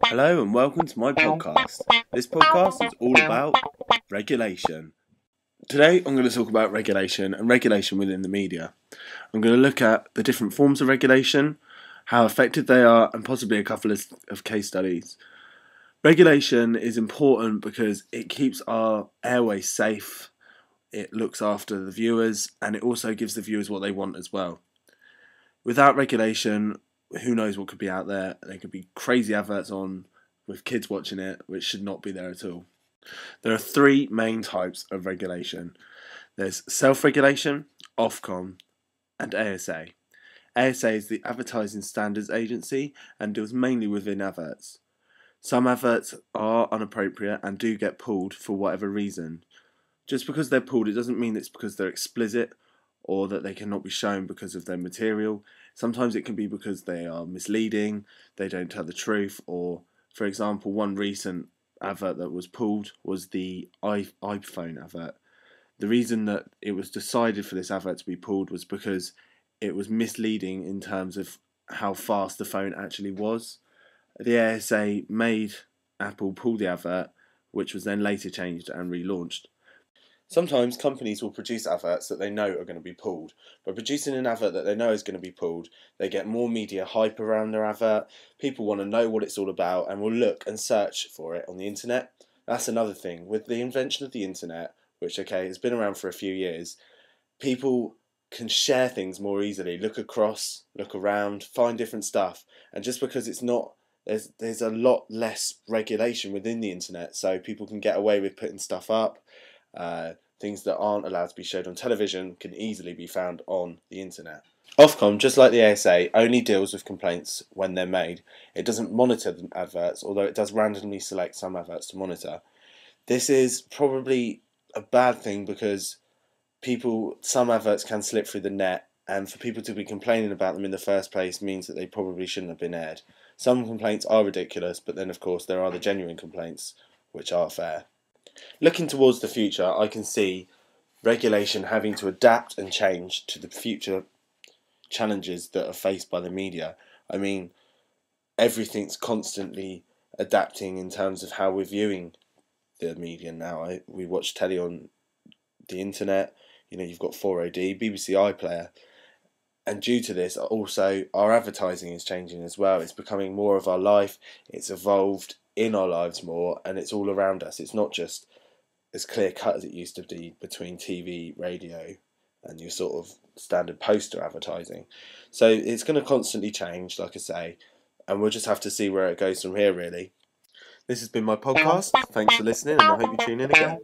Hello and welcome to my podcast. This podcast is all about regulation. Today I'm going to talk about regulation and regulation within the media. I'm going to look at the different forms of regulation, how effective they are, and possibly a couple of case studies. Regulation is important because it keeps our airways safe, it looks after the viewers, and it also gives the viewers what they want as well. Without regulation, who knows what could be out there. There could be crazy adverts on with kids watching it, which should not be there at all. There are three main types of regulation. There's self-regulation, Ofcom, and ASA. ASA is the Advertising Standards Agency and deals mainly within adverts. Some adverts are inappropriate and do get pulled for whatever reason. Just because they're pulled, it doesn't mean it's because they're explicit or that they cannot be shown because of their material. Sometimes it can be because they are misleading, they don't tell the truth, or, for example, one recent advert that was pulled was the iPhone advert. The reason that it was decided for this advert to be pulled was because it was misleading in terms of how fast the phone actually was. The ASA made Apple pull the advert, which was then later changed and relaunched. Sometimes companies will produce adverts that they know are going to be pulled. By producing an advert that they know is going to be pulled, they get more media hype around their advert, people want to know what it's all about and will look and search for it on the internet. That's another thing. With the invention of the internet, which has been around for a few years, people can share things more easily, look across, look around, find different stuff, and just because it's not there's a lot less regulation within the internet, so people can get away with putting stuff up. Things that aren't allowed to be showed on television can easily be found on the internet. Ofcom, just like the ASA, only deals with complaints when they're made. It doesn't monitor the adverts, although it does randomly select some adverts to monitor. This is probably a bad thing because some adverts can slip through the net, and for people to be complaining about them in the first place means that they probably shouldn't have been aired. Some complaints are ridiculous, but then of course there are the genuine complaints which are fair. Looking towards the future, I can see regulation having to adapt and change to the future challenges that are faced by the media. I mean, everything's constantly adapting in terms of how we're viewing the media now. We watch telly on the internet, you've got 4OD, BBC iPlayer, and due to this also our advertising is changing as well. It's becoming more of our life, it's evolved in our lives more, and it's all around us. It's not just as clear cut as it used to be between TV, radio and your sort of standard poster advertising. So it's going to constantly change, like I say, and we'll just have to see where it goes from here really. This has been my podcast. Thanks for listening and I hope you tune in again.